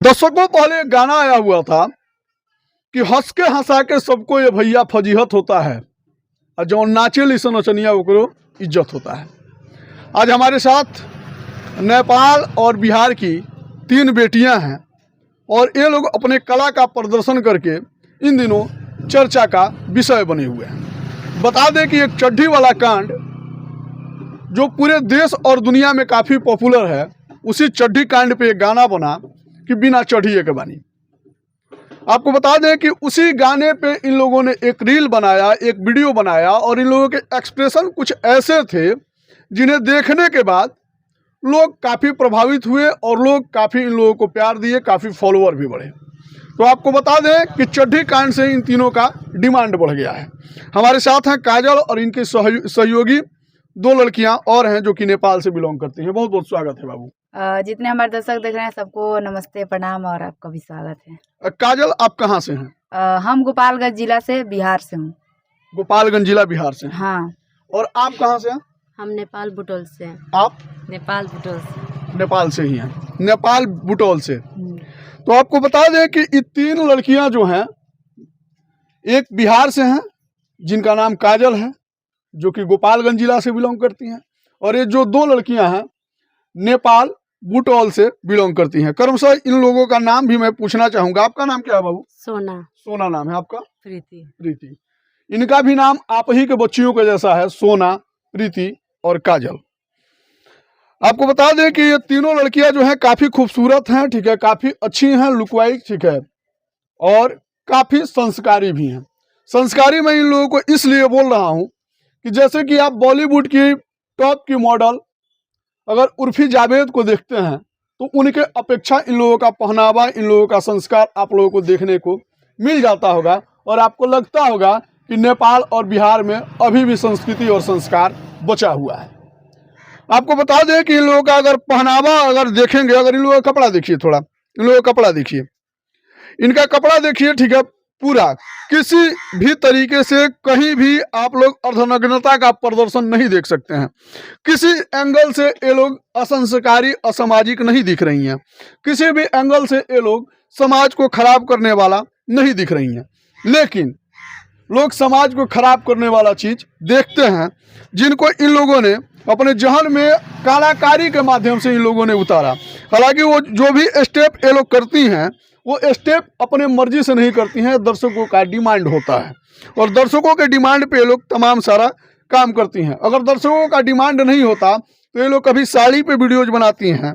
दशकों पहले एक गाना आया हुआ था कि हंस के हंसा के सबको ये भैया फजीहत होता है और जो नाचे लिसन नचनिया ओकरो इज्जत होता है। आज हमारे साथ नेपाल और बिहार की 3 बेटियां हैं और ये लोग अपने कला का प्रदर्शन करके इन दिनों चर्चा का विषय बने हुए हैं। बता दें कि एक चड्ढी वाला कांड जो पूरे देश और दुनिया में काफ़ी पॉपुलर है, उसी चड्ढी कांड पे एक गाना बना कि बिना चढ़िए के बानी। आपको बता दें कि उसी गाने पे इन लोगों ने एक रील बनाया, एक वीडियो बनाया और इन लोगों के एक्सप्रेशन कुछ ऐसे थे जिन्हें देखने के बाद लोग काफ़ी प्रभावित हुए और लोग काफ़ी इन लोगों को प्यार दिए, काफ़ी फॉलोअर भी बढ़े। तो आपको बता दें कि चड्ढी कांड से इन तीनों का डिमांड बढ़ गया है। हमारे साथ हैं काजल और इनके सहयोगी 2 लड़कियां और हैं जो कि नेपाल से बिलोंग करती हैं। बहुत बहुत स्वागत है बाबू। जितने हमारे दर्शक देख रहे हैं सबको नमस्ते, प्रणाम और आपका भी स्वागत है। काजल, आप कहाँ से हैं? हम गोपालगंज जिला से, बिहार से हूँ। गोपालगंज जिला बिहार से हैं। हाँ। और आप कहाँ से हैं? हम नेपाल बुटोल से हैं। आप? नेपाल बुटोल से। नेपाल से ही हैं। नेपाल बुटोल से। तो आपको बता दें कि ये 3 लड़कियां जो हैं, एक बिहार से हैं जिनका नाम काजल है जो कि गोपालगंज जिला से बिलोंग करती हैं, और ये जो 2 लड़कियां हैं नेपाल बुटोल से बिलोंग करती हैं। क्रमशः इन लोगों का नाम भी मैं पूछना चाहूँगा। आपका नाम क्या है बाबू? सोना। सोना नाम है आपका? प्रीति। प्रीति। इनका भी नाम आप ही के बच्चियों के जैसा है, सोना, प्रीति और काजल। आपको बता दें कि ये तीनों लड़कियां जो हैं काफ़ी खूबसूरत हैं, ठीक है, काफ़ी अच्छी हैं लुक वाइज, ठीक है, और काफ़ी संस्कारी भी हैं। संस्कारी मैं इन लोगों को इसलिए बोल रहा हूँ कि जैसे कि आप बॉलीवुड की टॉप की मॉडल अगर उर्फी जावेद को देखते हैं तो उनके अपेक्षा इन लोगों का पहनावा, इन लोगों का संस्कार आप लोगों को देखने को मिल जाता होगा और आपको लगता होगा कि नेपाल और बिहार में अभी भी संस्कृति और संस्कार बचा हुआ है। आपको बता दें कि इन लोगों का अगर पहनावा अगर देखेंगे, अगर इन लोगों का कपड़ा देखिए, थोड़ा इन लोगों का कपड़ा देखिए, इनका कपड़ा देखिए, ठीक है, पूरा किसी भी तरीके से कहीं भी आप लोग अर्धनग्नता का प्रदर्शन नहीं देख सकते हैं। किसी एंगल से ये लोग असंस्कारी, असामाजिक नहीं दिख रही हैं। किसी भी एंगल से ये लोग समाज को खराब करने वाला नहीं दिख रही हैं। लेकिन लोग समाज को खराब करने वाला चीज देखते हैं जिनको इन लोगों ने अपने जहन में कलाकारी के माध्यम से इन लोगों ने उतारा। हालांकि वो जो भी स्टेप ये लोग करती हैं वो स्टेप अपने मर्जी से नहीं करती हैं, दर्शकों का डिमांड होता है और दर्शकों के डिमांड पे ये लोग तमाम सारा काम करती हैं। अगर दर्शकों का डिमांड नहीं होता तो ये लोग कभी साड़ी पे वीडियोज बनाती हैं,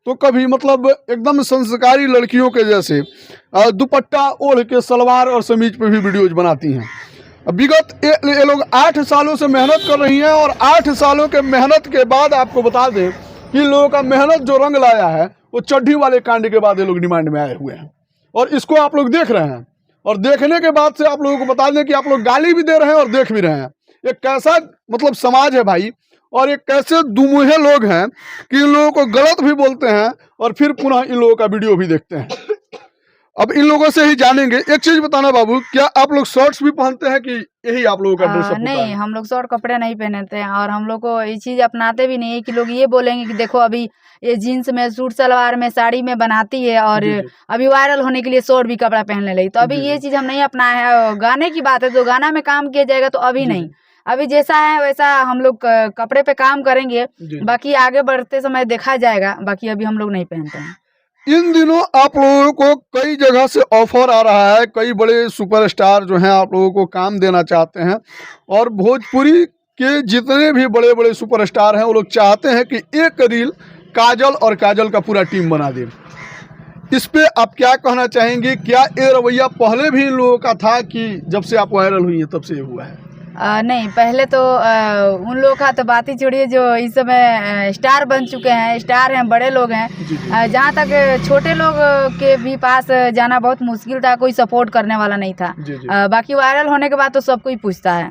तो कभी मतलब एकदम संस्कारी लड़कियों के जैसे दुपट्टा ओढ़ के सलवार और समीज पे भी वीडियोज बनाती हैं। विगत ये लोग 8 सालों से मेहनत कर रही हैं और 8 सालों के मेहनत के बाद आपको बता दें कि इन लोगों का मेहनत जो रंग लाया है वो चड्ढी वाले कांड के बाद ये लोग डिमांड में आए हुए हैं और इसको आप लोग देख रहे हैं। और देखने के बाद से आप लोगों को बता दें कि आप लोग गाली भी दे रहे हैं और देख भी रहे हैं। ये कैसा मतलब समाज है भाई, और ये कैसे दुमुहे लोग हैं कि इन लोगों को गलत भी बोलते हैं और फिर पुनः इन लोगों का वीडियो भी देखते हैं। अब इन लोगों से ही जानेंगे। एक चीज बताना बाबू, क्या आप लोग शॉर्ट्स भी पहनते हैं कि यही आप लोगों का ड्रेसअप होता है? नहीं, हम लोग शॉर्ट कपड़े नहीं पहनते हैं और हम लोग को ये चीज़ अपनाते भी नहीं है कि लोग ये बोलेंगे कि देखो अभी ये जीन्स में, सूट सलवार में, साड़ी में बनाती है और अभी वायरल होने के लिए शॉर्ट भी कपड़ा पहनने लगी। तो अभी ये चीज़ हम नहीं अपनाए हैं। गाने की बात है तो गाना में काम किया जाएगा, तो अभी नहीं, अभी जैसा है वैसा हम लोग कपड़े पे काम करेंगे, बाकी आगे बढ़ते समय देखा जाएगा। बाकी अभी हम लोग नहीं पहनते हैं। इन दिनों आप लोगों को कई जगह से ऑफर आ रहा है, कई बड़े सुपरस्टार जो हैं आप लोगों को काम देना चाहते हैं और भोजपुरी के जितने भी बड़े बड़े सुपरस्टार हैं वो लोग चाहते हैं कि एक रील काजल और काजल का पूरा टीम बना दे। इस पे आप क्या कहना चाहेंगे? क्या ये रवैया पहले भी इन लोगों का था कि जब से आप वायरल हुई हैं तब से ये हुआ है? नहीं, पहले तो उन लोगों का तो बात ही छोड़िए जो इस समय स्टार बन चुके हैं, स्टार हैं, बड़े लोग हैं। जहाँ तक छोटे लोग के भी पास जाना बहुत मुश्किल था, कोई सपोर्ट करने वाला नहीं था। बाकी वायरल होने के बाद तो सब कोई पूछता है।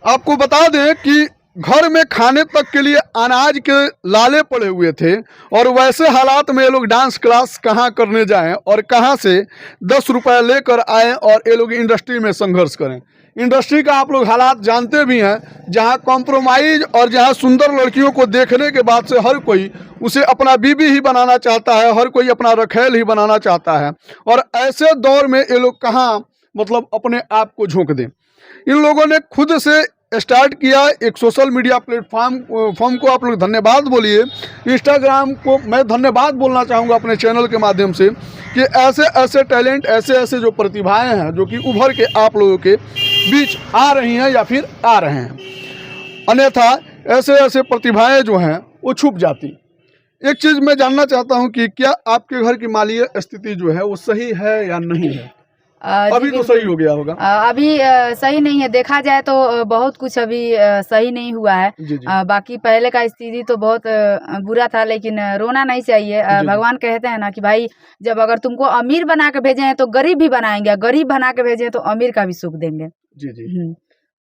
आपको बता दें कि घर में खाने तक के लिए अनाज के लाले पड़े हुए थे और वैसे हालात में ये लोग डांस क्लास कहाँ करने जाएं और कहाँ से 10 रुपये लेकर आएँ और ये लोग इंडस्ट्री में संघर्ष करें। इंडस्ट्री का आप लोग हालात जानते भी हैं, जहां कॉम्प्रोमाइज और जहां सुंदर लड़कियों को देखने के बाद से हर कोई उसे अपना बीबी ही बनाना चाहता है, हर कोई अपना रखेल ही बनाना चाहता है। और ऐसे दौर में ये लोग कहाँ मतलब अपने आप को झोंक दें। इन लोगों ने खुद से स्टार्ट किया एक सोशल मीडिया प्लेटफॉर्म को आप लोग धन्यवाद बोलिए। इंस्टाग्राम को मैं धन्यवाद बोलना चाहूँगा अपने चैनल के माध्यम से कि ऐसे ऐसे टैलेंट, ऐसे ऐसे जो प्रतिभाएं हैं जो कि उभर के आप लोगों के बीच आ रही हैं या फिर आ रहे हैं, अन्यथा ऐसे ऐसे प्रतिभाएं जो हैं वो छुप जाती। एक चीज़ मैं जानना चाहता हूं कि क्या आपके घर की माली स्थिति जो है वो सही है या नहीं है? अभी तो सही हो गया होगा। अभी सही नहीं है, देखा जाए तो बहुत कुछ अभी सही नहीं हुआ है। जी जी। बाकी पहले का स्थिति तो बहुत बुरा था, लेकिन रोना नहीं चाहिए। जी। भगवान कहते हैं ना कि भाई जब अगर तुमको अमीर बना के भेजे हैं तो गरीब भी बनाएंगे, गरीब बना के भेजे तो अमीर का भी सुख देंगे। जी जी।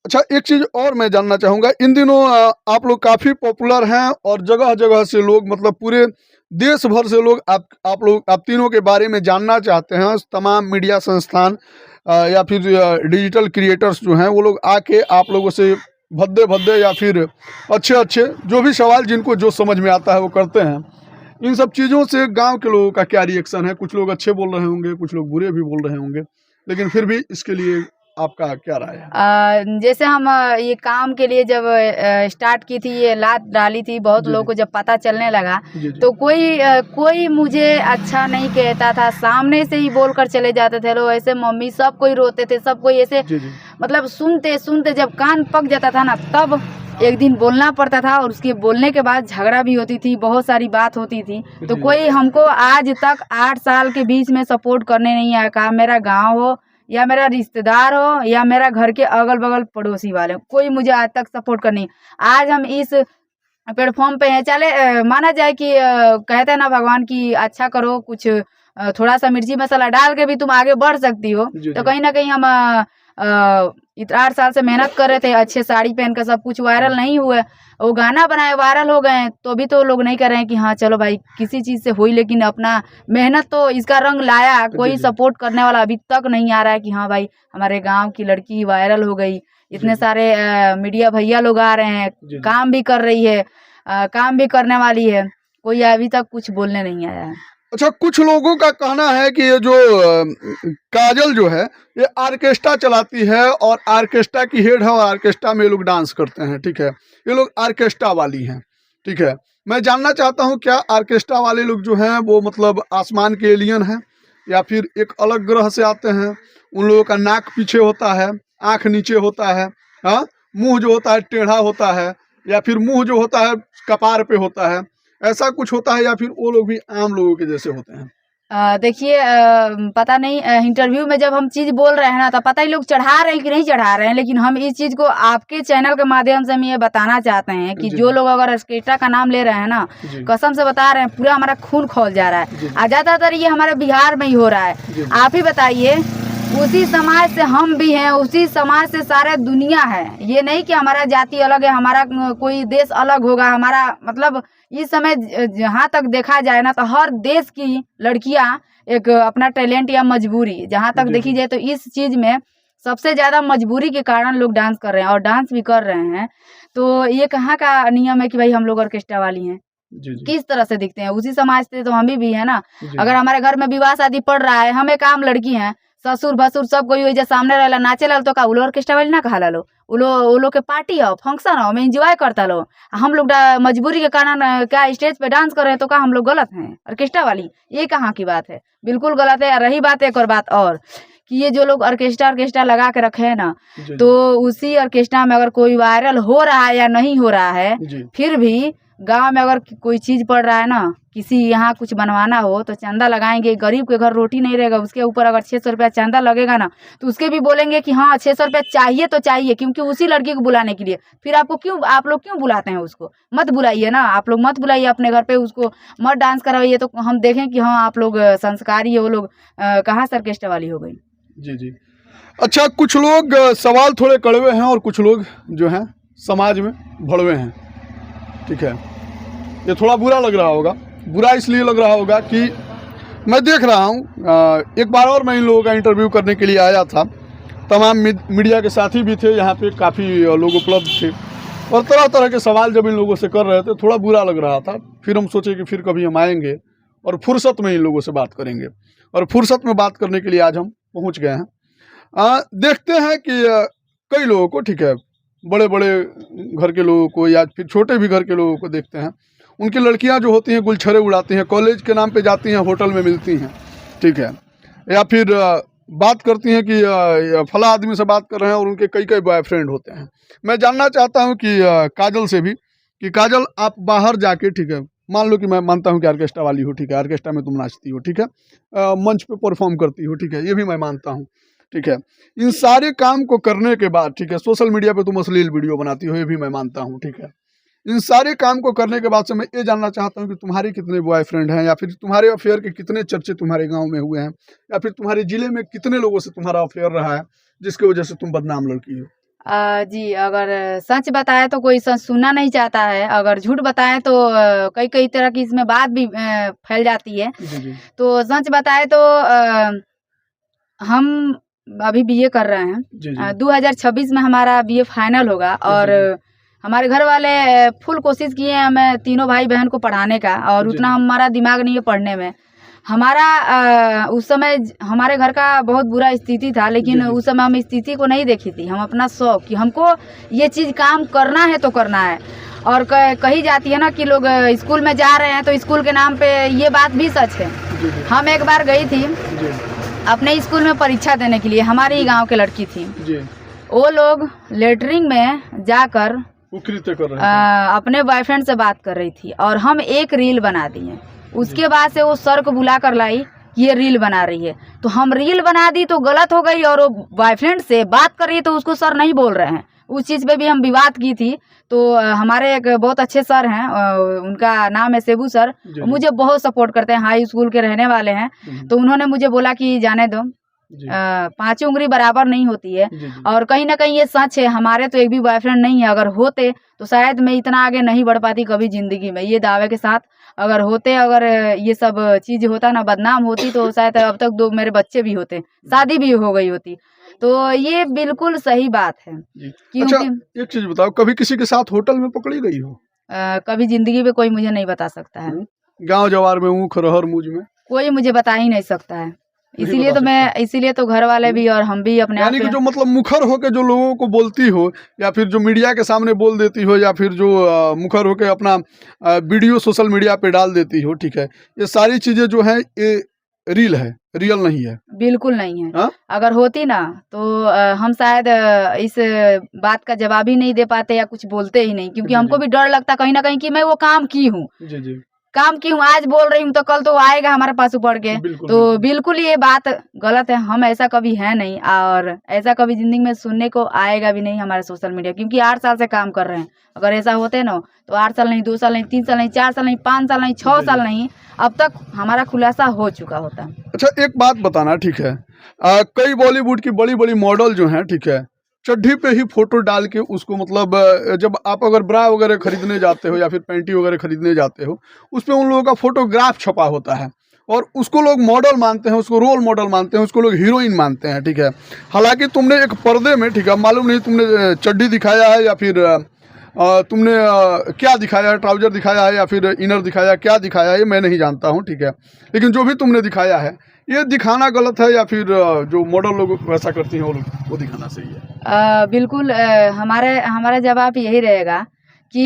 अच्छा, एक चीज़ और मैं जानना चाहूँगा, इन दिनों आप लोग काफ़ी पॉपुलर हैं और जगह जगह से लोग मतलब पूरे देश भर से लोग आप तीनों के बारे में जानना चाहते हैं। तमाम मीडिया संस्थान या फिर डिजिटल क्रिएटर्स जो हैं वो लोग आके आप लोगों से भद्दे भद्दे या फिर अच्छे अच्छे जो भी सवाल जिनको जो समझ में आता है वो करते हैं। इन सब चीज़ों से गांव के लोगों का क्या रिएक्शन है? कुछ लोग अच्छे बोल रहे होंगे, कुछ लोग बुरे भी बोल रहे होंगे, लेकिन फिर भी इसके लिए आपका क्या राय है? जैसे हम ये काम के लिए जब स्टार्ट की थी, ये लात डाली थी, बहुत जी, लोगों जी। को जब पता चलने लगा जी जी। तो कोई मुझे अच्छा नहीं कहता था, सामने से ही बोलकर चले जाते थे लोग। ऐसे मम्मी सब कोई रोते थे, सब कोई ऐसे जी जी। मतलब सुनते सुनते जब कान पक जाता था ना, तब एक दिन बोलना पड़ता था और उसके बोलने के बाद झगड़ा भी होती थी, बहुत सारी बात होती थी। तो जी। कोई हमको आज तक 8 साल के बीच में सपोर्ट करने नहीं आया। कहा मेरा गाँव हो या मेरा रिश्तेदार हो या मेरा घर के अगल बगल पड़ोसी वाले, कोई मुझे आज तक सपोर्ट करनी। आज हम इस प्लेटफॉर्म पे हैं, चले माना जाए कि कहते हैं ना भगवान की अच्छा करो, कुछ थोड़ा सा मिर्ची मसाला डाल के भी तुम आगे बढ़ सकती हो। जी, तो जी। कहीं ना कहीं हम 8 साल से मेहनत कर रहे थे, अच्छे साड़ी पहन कर, सब कुछ वायरल नहीं हुए, वो गाना बनाए वायरल हो गए, तो भी तो लोग नहीं कर रहे हैं कि हाँ चलो भाई किसी चीज़ से हुई, लेकिन अपना मेहनत तो इसका रंग लाया। कोई जी। सपोर्ट करने वाला अभी तक नहीं आ रहा है कि हाँ भाई हमारे गांव की लड़की वायरल हो गई। इतने जी। सारे मीडिया भैया लोग आ रहे हैं, जी, जी। काम भी कर रही है, काम भी करने वाली है, कोई अभी तक कुछ बोलने नहीं आया है। अच्छा, कुछ लोगों का कहना है कि ये जो काजल जो है ये ऑर्केस्ट्रा चलाती है और ऑर्केस्ट्रा की हेड है और ऑर्केस्ट्रा में ये लोग डांस करते हैं, ठीक है, ये लोग ऑर्केस्ट्रा वाली हैं, ठीक है। मैं जानना चाहता हूँ क्या ऑर्केस्ट्रा वाले लोग जो हैं वो मतलब आसमान के एलियन हैं या फिर एक अलग ग्रह से आते हैं? उन लोगों का नाक पीछे होता है, आँख नीचे होता है, हाँ, मुंह जो होता है टेढ़ा होता है, या फिर मुंह जो होता है कपार पे होता है, ऐसा कुछ होता है, या फिर वो लोग भी आम लोगों के जैसे होते हैं? देखिए, पता नहीं, इंटरव्यू में जब हम चीज़ बोल रहे हैं ना, तो पता ही लोग चढ़ा रहे हैं कि नहीं चढ़ा रहे हैं, लेकिन हम इस चीज़ को आपके चैनल के माध्यम से हम ये बताना चाहते हैं कि जी, जो जी। लोग अगर ऑर्केस्ट्रा का नाम ले रहे हैं ना, जी। कसम से बता रहे हैं, पूरा हमारा खून खौल जा रहा जी। है। ज़्यादातर ये हमारे बिहार में ही हो रहा है। जी। आप ही बताइए, उसी समाज से हम भी हैं, उसी समाज से सारा दुनिया है। ये नहीं कि हमारा जाति अलग है, हमारा कोई देश अलग होगा। हमारा मतलब इस समय जहाँ तक देखा जाए ना, तो हर देश की लड़कियां एक अपना टैलेंट या मजबूरी, जहाँ तक जी, देखी जी। जाए तो इस चीज में सबसे ज्यादा मजबूरी के कारण लोग डांस कर रहे हैं और डांस भी कर रहे हैं। तो ये कहाँ का नियम है कि भाई हम लोग ऑर्केस्ट्रा वाली हैं? जी जी। किस तरह से दिखते हैं? उसी समाज से तो हम भी है ना। जी। अगर हमारे घर में विवाह शादी पड़ रहा है, हम एक आम लड़की हैं, ससुर भसुर सब कोई वही सामने रहेला नाचे ला, तो का उलो ऑर्केस्ट्रा वाली ना कहा लो, उलो के पार्टी हो, फंक्शन हो, में एंजॉय करता लो। हम लोग मजबूरी के कारण क्या स्टेज पे डांस कर रहे हैं, तो क्या हम लोग गलत हैं? ऑर्केस्ट्रा वाली ये कहाँ की बात है? बिल्कुल गलत है। रही बात एक और बात और कि ये जो लोग ऑर्केस्ट्रा लगा के रखे हैं ना, जी। तो उसी ऑर्केस्ट्रा में अगर कोई वायरल हो रहा है या नहीं हो रहा है, जी। फिर भी गांव में अगर कोई चीज पड़ रहा है ना, किसी यहाँ कुछ बनवाना हो तो चंदा लगाएंगे। गरीब के घर रोटी नहीं रहेगा, उसके ऊपर अगर 600 रुपया चंदा लगेगा ना, तो उसके भी बोलेंगे कि हाँ 600 रुपया चाहिए तो चाहिए, क्योंकि उसी लड़की को बुलाने के लिए। फिर आप लोग क्यों बुलाते हैं उसको? मत बुलाइए ना, आप लोग मत बुलाइए अपने घर पे उसको, मत डांस करवाइए, तो हम देखें कि हाँ आप लोग संस्कारी है। वो लोग कहाँ से ऑर्केस्ट्रा वाली हो गई? जी जी। अच्छा, कुछ लोग सवाल थोड़े कड़वे हैं और कुछ लोग जो हैं समाज में भड़वे हैं, ठीक है। ये थोड़ा बुरा लग रहा होगा, बुरा इसलिए लग रहा होगा कि मैं देख रहा हूँ, एक बार और मैं इन लोगों का इंटरव्यू करने के लिए आया था तमाम मीडिया के साथी भी थे, यहाँ पे काफ़ी लोग उपलब्ध थे और तरह तरह के सवाल जब इन लोगों से कर रहे थे थोड़ा बुरा लग रहा था। फिर हम सोचे कि फिर कभी हम आएंगे और फुर्सत में इन लोगों से बात करेंगे, और फुर्सत में बात करने के लिए आज हम पहुँच गए हैं। देखते हैं कि कई लोगों को, ठीक है, बड़े बड़े घर के लोगों को या फिर छोटे भी घर के लोगों को देखते हैं, उनकी लड़कियां जो होती हैं गुलछरे उड़ाती हैं, कॉलेज के नाम पे जाती हैं, होटल में मिलती हैं, ठीक है, या फिर बात करती हैं कि फला आदमी से बात कर रहे हैं और उनके कई कई बॉयफ्रेंड होते हैं। मैं जानना चाहता हूं कि काजल से भी कि काजल, आप बाहर जाके, ठीक है, मान लो कि मैं मानता हूं कि ऑर्केस्ट्रा वाली हो, ठीक है, ऑर्केस्ट्रा में तुम नाचती हो, ठीक है, मंच पे परफॉर्म करती हो, ठीक है, ये भी मैं मानता हूँ, ठीक है, इन सारे काम को करने के बाद, ठीक है, सोशल मीडिया पे तुम अश्लील वीडियो बनाती हो, ये भी मैं मानता हूँ, ठीक है, इन सारे काम को करने के बाद से मैं ये जानना चाहता हूँ कि तुम्हारे कितने बॉयफ्रेंड हैं, या फिर तुम्हारे अफेयर के कितने चर्चे तुम्हारे गांव में हुए हैं, या फिर तुम्हारे जिले में कितने लोगों से तुम्हारा अफेयर रहा है जिसकी वजह से तुम बदनाम लड़की हो। जी, अगर सच बताए तो कोई सच सुनना नहीं चाहता है, अगर झूठ बताए तो कई कई तरह की इसमें बात भी फैल जाती है। जी जी तो सच बताए तो हम अभी बीए कर रहे हैं। जी जी 2026 में हमारा बीए फाइनल होगा और हमारे घर वाले फुल कोशिश किए हैं हमें तीनों भाई बहन को पढ़ाने का, और जी, उतना जी। हमारा दिमाग नहीं है पढ़ने में। हमारा उस समय हमारे घर का बहुत बुरा स्थिति था, लेकिन जी, जी। उस समय हम स्थिति को नहीं देखी थी। हम अपना शौक कि हमको ये चीज़ काम करना है तो करना है। और कही जाती है ना कि लोग स्कूल में जा रहे हैं तो स्कूल के नाम पे, ये बात भी सच है। जी जी हम एक बार गई थी जी अपने स्कूल में परीक्षा देने के लिए, हमारे ही गांव की लड़की थी। जी वो लोग लेटरिंग में जाकर वो कृत्य कर रहे हैं। अपने बॉयफ्रेंड से बात कर रही थी और हम एक रील बना दिए। उसके बाद से वो सर को बुला कर लाई कि ये रील बना रही है, तो हम रील बना दी तो गलत हो गई, और वो बॉयफ्रेंड से बात कर रही है तो उसको सर नहीं बोल रहे हैं। उस चीज़ पे भी हम विवाद की थी। तो हमारे एक बहुत अच्छे सर हैं, उनका नाम है सेबू सर, जी, जी। मुझे बहुत सपोर्ट करते हैं, हाई स्कूल के रहने वाले हैं। तो उन्होंने मुझे बोला कि जाने दो, जी पांचों उंगली बराबर नहीं होती है। जी जी और कहीं ना कहीं ये सच है, हमारे तो एक भी बॉयफ्रेंड नहीं है। अगर होते तो शायद मैं इतना आगे नहीं बढ़ पाती कभी जिंदगी में, ये दावे के साथ। अगर होते, अगर ये सब चीज होता ना, बदनाम होती, तो शायद अब तक 2 मेरे बच्चे भी होते, शादी भी हो गई होती। तो ये बिल्कुल सही बात है। जी। क्योंकि अच्छा, एक चीज बताओ, कभी किसी के साथ होटल में पकड़ी गई हो? कभी जिंदगी में कोई मुझे नहीं बता सकता है, गांव जवार में, ऊख रहर मुझ में? कोई मुझे बता ही नहीं सकता है। नहीं इसीलिए बता तो मैं, इसीलिए तो घर वाले भी और हम भी अपने आप यानी कि पे- जो मतलब मुखर होके जो लोगों को बोलती हो, या फिर जो मीडिया के सामने बोल देती हो, या फिर जो मुखर होके अपना वीडियो सोशल मीडिया पे डाल देती हो, ठीक है, ये सारी चीजें जो है ये रील है, रियल नहीं है। बिल्कुल नहीं है। हाँ? अगर होती ना तो हम शायद इस बात का जवाब ही नहीं दे पाते या कुछ बोलते ही नहीं, क्योंकि जी, हमको जी। भी डर लगता कहीं ना कहीं कि मैं वो काम की हूँ, जी जी काम की हूँ, आज बोल रही हूँ तो कल तो आएगा हमारे पास ऊपर के। बिल्कुल तो बिल्कुल। बिल्कुल ये बात गलत है, हम ऐसा कभी है नहीं, और ऐसा कभी जिंदगी में सुनने को आएगा भी नहीं हमारे सोशल मीडिया, क्योंकि 8 साल से काम कर रहे हैं। अगर ऐसा होते ना तो 8 साल नहीं, 2 साल नहीं, 3 साल नहीं, 4 साल नहीं, 5 साल नहीं, 6 जी, साल जी। नहीं, अब तक हमारा खुलासा हो चुका होता। अच्छा, एक बात बताना, ठीक है, कई बॉलीवुड की बड़ी बड़ी मॉडल जो हैं, ठीक है, चड्ढी पे ही फोटो डाल के उसको, मतलब जब आप अगर ब्रा वगैरह खरीदने जाते हो या फिर पैंटी वगैरह खरीदने जाते हो, उस पे उन लोगों का फोटोग्राफ छपा होता है और उसको लोग मॉडल मानते हैं, उसको रोल मॉडल मानते हैं, उसको लोग हीरोइन मानते हैं, ठीक है। हालांकि तुमने एक पर्दे में, ठीक है, मालूम नहीं तुमने चड्ढी दिखाया है या फिर तुमने क्या दिखाया है, ट्राउजर दिखाया है या फिर इनर दिखाया, क्या दिखाया है ये मैं नहीं जानता हूँ, ठीक है, लेकिन जो भी तुमने दिखाया है ये दिखाना गलत है, या फिर जो मॉडल लोग वैसा करती हैं वो दिखाना सही है? बिल्कुल, हमारा जवाब यही रहेगा कि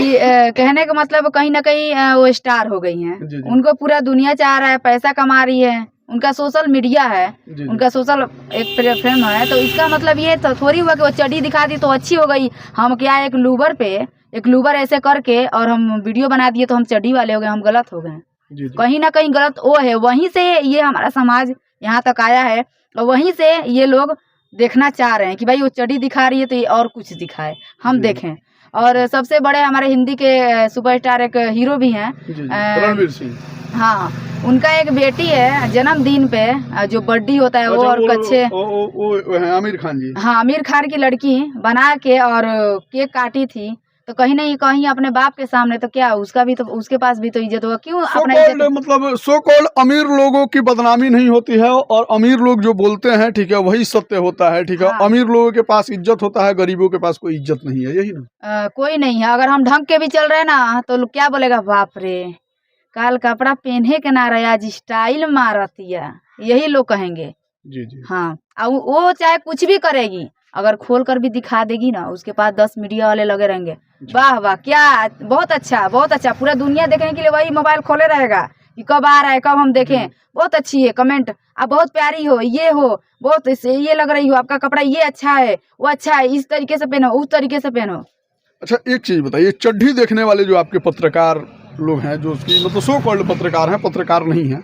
कहने का मतलब कहीं ना कहीं वो स्टार हो गई हैं। जी, जी। उनको पूरा दुनिया चाह रहा है, पैसा कमा रही है, उनका सोशल मीडिया है, जी, जी। उनका सोशल एक प्लेटफॉर्म है। तो इसका मतलब ये तो थोड़ी हुआ कि वो चड्डी दिखा दी तो अच्छी हो गई। हम क्या एक लूबर ऐसे करके और हम वीडियो बना दिए तो हम चड्डी वाले हो गए, हम गलत हो गए। जी जी कहीं ना कहीं गलत वो है, वहीं से ये हमारा समाज यहाँ तक आया है, और वहीं से ये लोग देखना चाह रहे हैं कि भाई वो चड्डी दिखा रही है तो ये और कुछ दिखाए, हम जी। देखें। और सबसे बड़े हमारे हिंदी के सुपरस्टार एक हीरो भी हैं, जी जी अ, रणवीर सिंह। हाँ, उनका एक बेटी है, जन्मदिन पे जो बर्थडे होता है वो, अच्छा, और कच्चे, वो है आमिर खान जी। हाँ, आमिर खान की लड़की बना के और केक काटी थी। तो कहीं नहीं कहीं अपने बाप के सामने तो क्या उसका भी तो उसके पास भी तो इज्जत होगा, क्यों सो अपना कॉल्ड इज्जत। मतलब सो कॉल्ड अमीर लोगों की बदनामी नहीं होती है, और अमीर लोग जो बोलते हैं ठीक है वही सत्य होता है, ठीक है। हाँ। अमीर लोगों के पास इज्जत होता है, गरीबों के पास कोई इज्जत नहीं है, यही ना। कोई नहीं है, अगर हम ढंग के भी चल रहे हैं ना तो लोग क्या बोलेगा, बाप रे काल कपड़ा पहने के ना रहे आज स्टाइल मारतिया, यही लोग कहेंगे। जी जी। हाँ, और वो चाहे कुछ भी करेगी, अगर खोल कर भी दिखा देगी ना उसके पास 10 मीडिया वाले लगे रहेंगे, वाह वाह क्या बहुत अच्छा, पूरा दुनिया देखने के लिए वही मोबाइल खोले रहेगा कि कब आ रहा है, कब हम देखें, बहुत अच्छी है कमेंट, आप बहुत प्यारी हो, ये हो, बहुत ये लग रही हो, आपका कपड़ा ये अच्छा है, वो अच्छा है, इस तरीके से पहनो, उस तरीके से पहनो। अच्छा एक चीज बताइए, चड्ढी देखने वाले जो आपके पत्रकार लोग हैं, जो उसकी मतलब सो कॉल्ड पत्रकार हैं, पत्रकार नहीं हैं,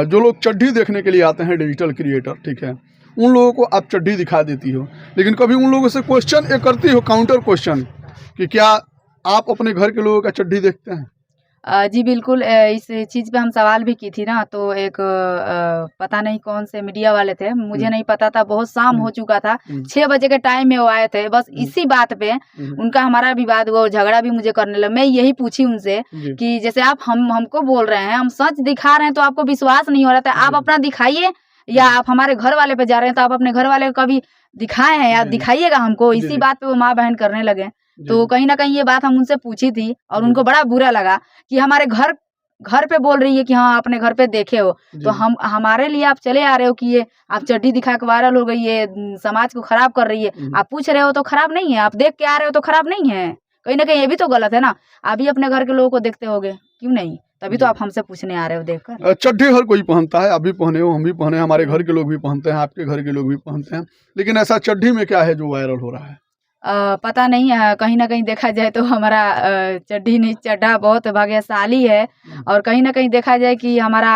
जो लोग चड्ढी देखने के लिए आते हैं, डिजिटल क्रिएटर, ठीक है, उन लोगों को आप चड्ढी दिखा देती हो, लेकिन कभी उन लोगों से क्वेश्चन एक करती हो, काउंटर क्वेश्चन, कि क्या आप अपने घर के लोगों का चड्ढी देखते हैं? जी बिल्कुल, इस चीज़ पे हम सवाल भी की थी ना, तो एक पता नहीं कौन से मीडिया वाले थे, मुझे नहीं पता था, बहुत शाम हो चुका था, 6 बजे के टाइम में वो आए थे, बस इसी बात पे उनका हमारा विवाद हुआ, झगड़ा भी मुझे करने लगा। मैं यही पूछी उनसे कि जैसे आप हमको बोल रहे हैं, हम सच दिखा रहे हैं तो आपको विश्वास नहीं हो रहा था, आप अपना दिखाइए, या आप हमारे घर वाले पे जा रहे हैं तो आप अपने घर वाले को कभी दिखाए हैं या दिखाइएगा हमको। इसी बात पे वो माँ बहन करने लगे। तो कहीं ना कहीं ये बात हम उनसे पूछी थी और उनको बड़ा बुरा लगा कि हमारे घर पे बोल रही है कि हाँ अपने घर पे देखे हो, तो हम हमारे लिए आप चले आ रहे हो कि ये आप चड्डी दिखा के वायरल हो गई है, समाज को खराब कर रही है। आप पूछ रहे हो तो खराब नहीं है, आप देख के आ रहे हो तो खराब नहीं है, कहीं ना कहीं ये भी तो गलत है ना। आप भी अपने घर के लोगों को देखते होगे, क्यों नहीं, तभी तो आप हमसे पूछने आ रहे हो देखकर। चड्ढी हर कोई पहनता है, आप भी पहने हो, हम भी पहने, हमारे घर के लोग भी पहनते हैं, आपके घर के लोग भी पहनते हैं, लेकिन ऐसा चड्ढी में क्या है जो वायरल हो रहा है? पता नहीं है, कहीं ना कहीं देखा जाए तो हमारा चड्ढी नहीं चड्ढा बहुत भाग्यशाली है, और कहीं ना कहीं देखा जाए कि हमारा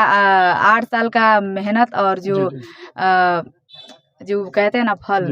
8 साल का मेहनत और जो जो कहते हैं ना फल,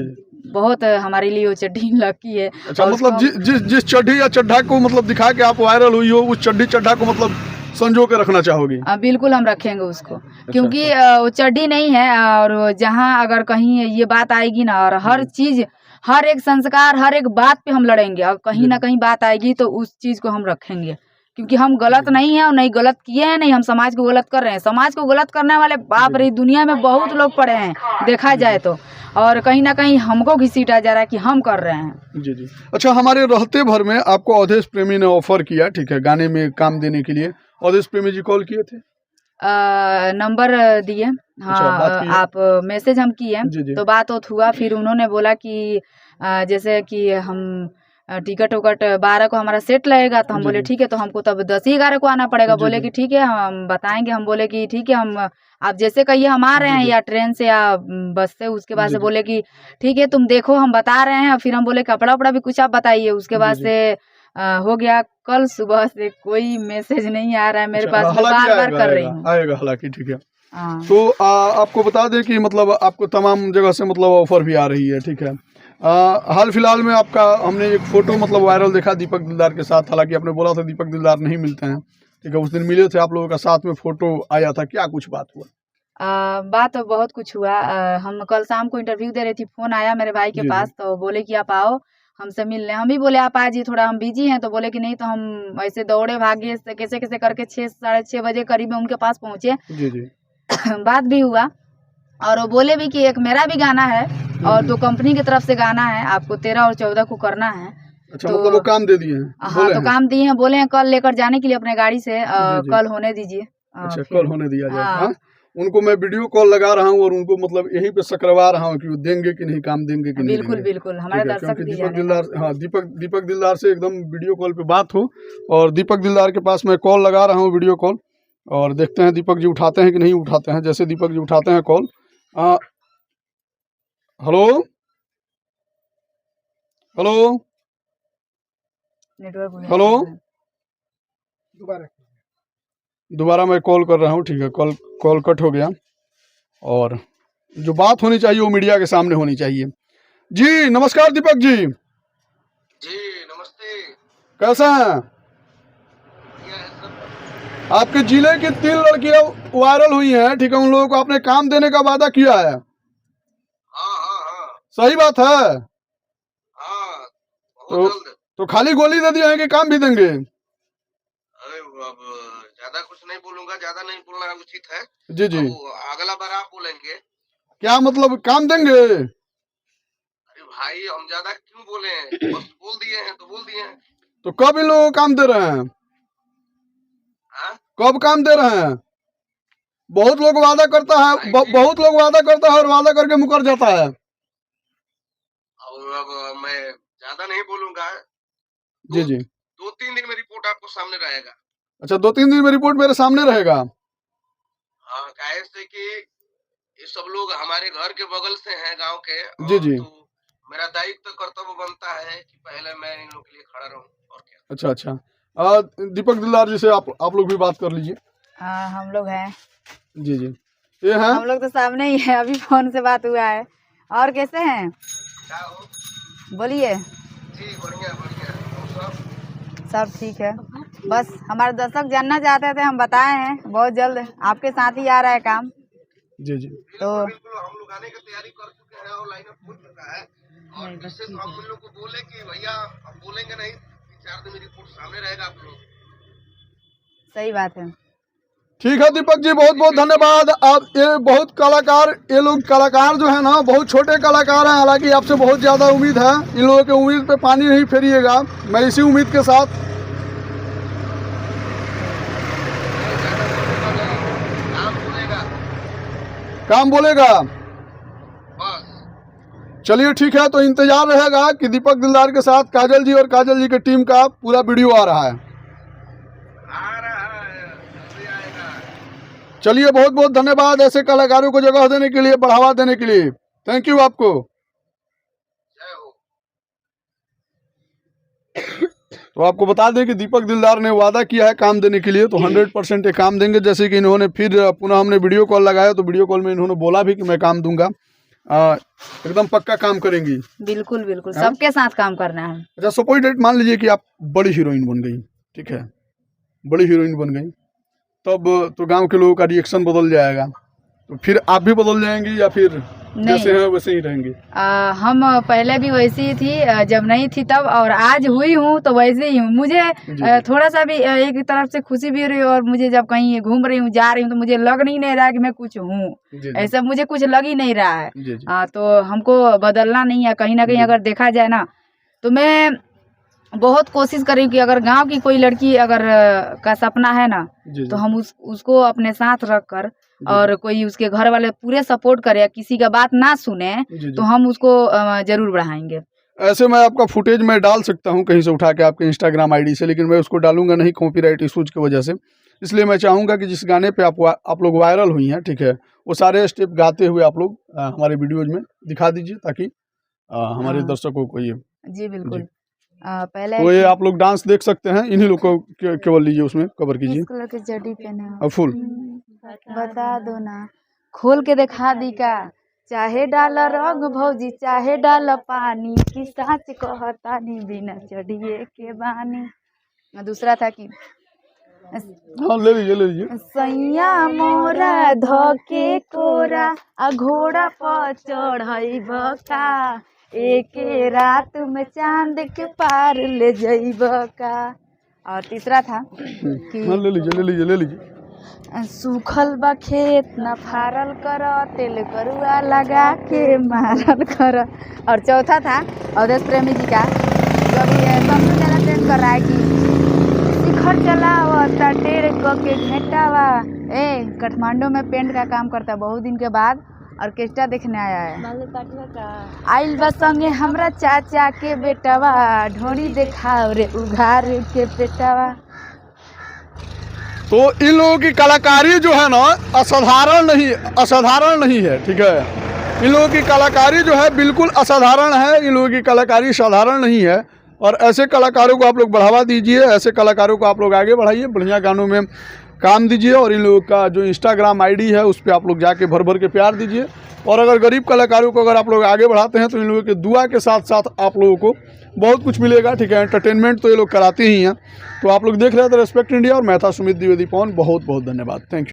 बहुत हमारे लिए वो चड्ढी लकी है। अच्छा, और मतलब उसको जिस चड्ढी या चड्ढा को मतलब दिखा के आप वायरल हुई हो, उस चड्ढी चड्ढा को मतलब संजो के रखना चाहोगी? बिल्कुल हम रखेंगे उसको, क्योंकि वो चड्ढी नहीं है, और जहाँ अगर कहीं ये बात आएगी ना, और हर चीज हर एक संस्कार हर एक बात पे हम लड़ेंगे, और कहीं ना कहीं बात आएगी तो उस चीज को हम रखेंगे, क्योंकि हम गलत नहीं है और नहीं गलत किए हैं, नहीं हम समाज को गलत कर रहे हैं। समाज को गलत करने वाले बाप रे दुनिया में बहुत लोग पड़े हैं देखा जाए तो, और कहीं ना कहीं हमको घसीटा जा रहा है कि हम कर रहे हैं। जी जी। अच्छा, हमारे रहते भर में आपको अवधेश प्रेमी ने ऑफर किया, ठीक है, गाने में काम देने के लिए, अवधेश प्रेमी जी कॉल किए थे? नंबर दिए, हाँ, बात की है? आप मैसेज हम किए जी जी। तो बात हुआ, फिर उन्होंने बोला कि जैसे कि हम टिकट उकट 12 को हमारा सेट लगेगा, तो हम जी बोले जी। ठीक है, तो हमको तब 10 ही 11 को आना पड़ेगा। जी बोले जी। कि ठीक है हम बताएंगे, हम बोले कि ठीक है, हम आप जैसे कहिए हम आ रहे हैं, या ट्रेन से या बस से। उसके बाद जी से जी। बोले कि ठीक है तुम देखो हम बता रहे हैं, फिर हम बोले कपड़ा उपड़ा भी कुछ आप बताइए। उसके बाद जी जी। से हो गया, कल सुबह से कोई मैसेज नहीं आ रहा है मेरे अच्छा, पास, मैं हालांकि बार बार आएगा कर रही आएगा हूँ। आएगा, हालांकि ठीक है। हाँ। तो आपको बता दें कि मतलब आपको तमाम जगह से मतलब ऑफर भी आ रही है, ठीक है। हाल फिलहाल में आपका हमने एक फ़ोटो मतलब वायरल देखा दीपक दिलदार के साथ, हालांकि आपने बोला था दीपक दिलदार नहीं मिलते हैं, ठीक है, उस दिन मिले थे आप लोगों का, साथ में फ़ोटो आया था, क्या कुछ बात हुआ? बात तो बहुत कुछ हुआ। हम कल शाम को इंटरव्यू दे रही थी, फ़ोन आया मेरे भाई के जी जी। पास, तो बोले कि आप आओ हमसे मिलने। हम भी बोले आप आ जाइए, थोड़ा हम बिजी हैं, तो बोले कि नहीं, तो हम ऐसे दौड़े भागे से कैसे कैसे करके 6 साढ़े 6 बजे करीब में उनके पास पहुँचे। जी जी। बात भी हुआ, और वो बोले भी कि एक मेरा भी गाना है और 2 कंपनी की तरफ से गाना है, आपको 13 और 14 को करना है। अच्छा, तो मतलब वो काम दे दिए हैं, हाँ, बोले तो हैं? काम दिए हैं, बोले हैं कल लेकर जाने के लिए अपने गाड़ी से, जी जी। कल होने दीजिए। अच्छा, फिर कल होने दिया जाए। हाँ, हाँ, उनको मैं वीडियो कॉल लगा रहा हूँ और उनको मतलब यहीं पे सकरवा रहा हूँ कि वो देंगे कि नहीं, काम देंगे कि नहीं बिल्कुल, देंगे, बिल्कुल, हमारे ठीक है, दर्शक क्योंकि भी दीपक जाने ना। दिलदार, हाँ, दीपक दिलदार से एकदम वीडियो कॉल पे बात हो, और दीपक दिलदार के पास मैं कॉल लगा रहा हूँ, वीडियो कॉल, और देखते हैं दीपक जी उठाते हैं कि नहीं उठाते हैं। जैसे दीपक जी उठाते हैं call, hello hello network hello, दोबारा मैं कॉल कर रहा हूँ, ठीक है, कॉल कट हो गया, और जो बात होनी चाहिए वो मीडिया के सामने होनी चाहिए। जी नमस्कार दीपक जी। जी नमस्ते। कैसे हैं? क्या है सब? आपके जिले की 3 लड़कियां वायरल हुई हैं, ठीक है, उन लोगों को आपने काम देने का वादा किया है, हाँ हाँ हाँ सही बात है? हाँ, बहुत तो जल्द। तो खाली गोली दे दिए हैं कि काम भी देंगे? अरे अब ज्यादा कुछ नहीं बोलूंगा, ज्यादा नहीं बोलना उचित है। जी जी। अब अगला बार आप बोलेंगे। क्या मतलब काम देंगे? अरे भाई हम ज्यादा क्यों बोले, बस बोल दिए हैं तो बोल दिए हैं। तो कब इन लोगों को काम दे रहे हैं? हाँ? कब काम दे रहे हैं? बहुत लोग वादा करता है, बहुत लोग वादा करता है और वादा करके मुकर जाता है। अब मैं ज्यादा नहीं बोलूंगा। जी जी। 2-3 दिन में रिपोर्ट आपको सामने रहेगा। अच्छा, 2-3 दिन में रिपोर्ट मेरे सामने रहेगा? हाँ, काहे से कि ये सब लोग हमारे घर के बगल से हैं, गांव के। जी जी। तो मेरा दायित्व कर्तव्य बनता है कि पहले मैं इन लोग के लिए खड़ा रहूं, और क्या। अच्छा अच्छा। दीपक दिलदार जी से आप लोग भी बात कर लीजिए। हाँ, हम लोग हैं। जी जी। ये हैं? हम लोग तो सामने ही है, अभी फोन से बात हुआ है। और कैसे हैं? क्या हो? बोलिए। जी बढ़िया बढ़िया। और सब ठीक है। बस हमारे दर्शक जानना चाहते थे, हम बताए हैं बहुत जल्द आपके साथ ही आ रहा है काम। जी जी। तो बिल्कुल हम लोग आने की तैयारी कर चुके हैं और लाइनअप हो चुका है। और इससे तो हम उन लोग को बोले कि भैया हम बोलेंगे नहीं, 3-4 दिन में रिपोर्ट सामने रहेगा आप लोग। सही बात है। ठीक है दीपक जी, बहुत बहुत धन्यवाद। आप ये बहुत कलाकार, ये लोग कलाकार जो है ना, बहुत छोटे कलाकार हैं। हालांकि आपसे बहुत ज़्यादा उम्मीद है। इन लोगों के उम्मीद पे पानी नहीं फेरिएगा। मैं इसी उम्मीद के साथ काम बोलेगा। बस चलिए ठीक है, तो इंतजार रहेगा कि दीपक दिलदार के साथ काजल जी और काजल जी की टीम का पूरा वीडियो आ रहा है। जल्दी आएगा। चलिए, बहुत बहुत धन्यवाद ऐसे कलाकारों को जगह देने के लिए, बढ़ावा देने के लिए। थैंक यू आपको। जय हो। तो आपको बता दें कि दीपक दिलदार ने वादा किया है काम देने के लिए, तो 100% ये काम देंगे। जैसे कि इन्होंने फिर पुनः हमने वीडियो कॉल लगाया, तो वीडियो कॉल में इन्होंने बोला भी कि मैं काम दूंगा। एकदम पक्का काम करेंगी। बिल्कुल बिल्कुल, सबके साथ काम करना है। अच्छा, सपोज डेट मान लीजिए कि आप बड़ी हीरोइन बन गई, ठीक है, बड़ी हीरोइन बन गई, तब तो गांव के लोगों का रिएक्शन बदल जाएगा। तो फिर आप भी बदल जाएंगी या फिर जैसे हैं वैसे ही रहेंगी? हम पहले भी वैसी ही थी, जब नहीं थी तब, और आज हुई हूँ तो वैसे ही हूँ। मुझे थोड़ा सा भी एक तरफ से खुशी भी हो रही है, और मुझे जब कहीं घूम रही हूँ, जा रही हूँ, तो मुझे लग नहीं रहा है कि मैं कुछ हूँ। ऐसा मुझे कुछ लग ही नहीं रहा है। तो हमको बदलना नहीं है कहीं ना कहीं। अगर देखा जाए ना, तो मैं बहुत कोशिश करी कि अगर गांव की कोई लड़की अगर का सपना है ना, तो हम उसको अपने साथ रख कर, और कोई उसके घर वाले पूरे सपोर्ट करे, किसी का बात ना सुने, तो हम उसको जरूर बढ़ाएंगे। ऐसे मैं आपका फुटेज मैं डाल सकता हूं कहीं से उठा के आपके इंस्टाग्राम आईडी से, लेकिन मैं उसको डालूंगा नहीं कॉपीराइट इशूज की वजह से। इसलिए मैं चाहूंगा कि जिस गाने पे आप लोग वायरल हुई हैं, ठीक है, वो सारे स्टेप गाते हुए आप लोग हमारे वीडियोज में दिखा दीजिए, ताकि हमारे दर्शकों को ये। जी बिल्कुल। पहले तो ये आप लोग डांस देख सकते हैं, इन्हीं लोग को केवल लीजिए, उसमें कवर कीजिए। कलर के जड़ी पहने हो, और फुल बता दो ना, खोल के दिखा दी का, चाहे डाल रंग भौजी चाहे डाल पानी, की साच कहतानी बिना चढ़िए के बानी। दूसरा था कि हाँ, ले लीजिए। सैया मोरा धके कोरा, आ घोड़ा पर चढ़ब का, एक रात में चांद के पार ले जइब का। और तीसरा था कि हाँ, ले लीजिए। सूखल बा खेत न फारल कर, तेल करुआ लगा के मारल कर। और चौथा था अवधेश प्रेमी जी का, जो अभी सबसे ज़्यादा ट्रेंड कर रहा है कि शिखर चलावा टेढ़ के घेटावा। काठमांडू में पेंट का काम करता है, बहुत दिन के बाद ऑर्केस्ट्रा देखने आया है। आइल बा संगे हमरा चाचा के बेटवा, ढोरी देखाओ रे उघार के पेटवा। तो इन लोगों की कलाकारी जो है ना, असाधारण नहीं है, ठीक है। इन लोगों की कलाकारी जो है बिल्कुल असाधारण है। इन लोगों की कलाकारी साधारण नहीं है। और ऐसे कलाकारों को आप लोग बढ़ावा दीजिए, ऐसे कलाकारों को आप लोग आगे बढ़ाइए, बढ़िया गानों में काम दीजिए। और इन लोगों का जो इंस्टाग्राम आईडी है, उस पर आप लोग जाके भर के प्यार दीजिए। और अगर गरीब कलाकारों को अगर आप लोग आगे बढ़ाते हैं, तो इन लोगों के दुआ के साथ साथ आप लोगों को बहुत कुछ मिलेगा, ठीक है। एंटरटेनमेंट तो ये लोग कराते ही हैं। तो आप लोग देख रहे थे रेस्पेक्ट इंडिया, और मैं था सुमित द्विवेदी पवन। बहुत बहुत धन्यवाद। Thank you.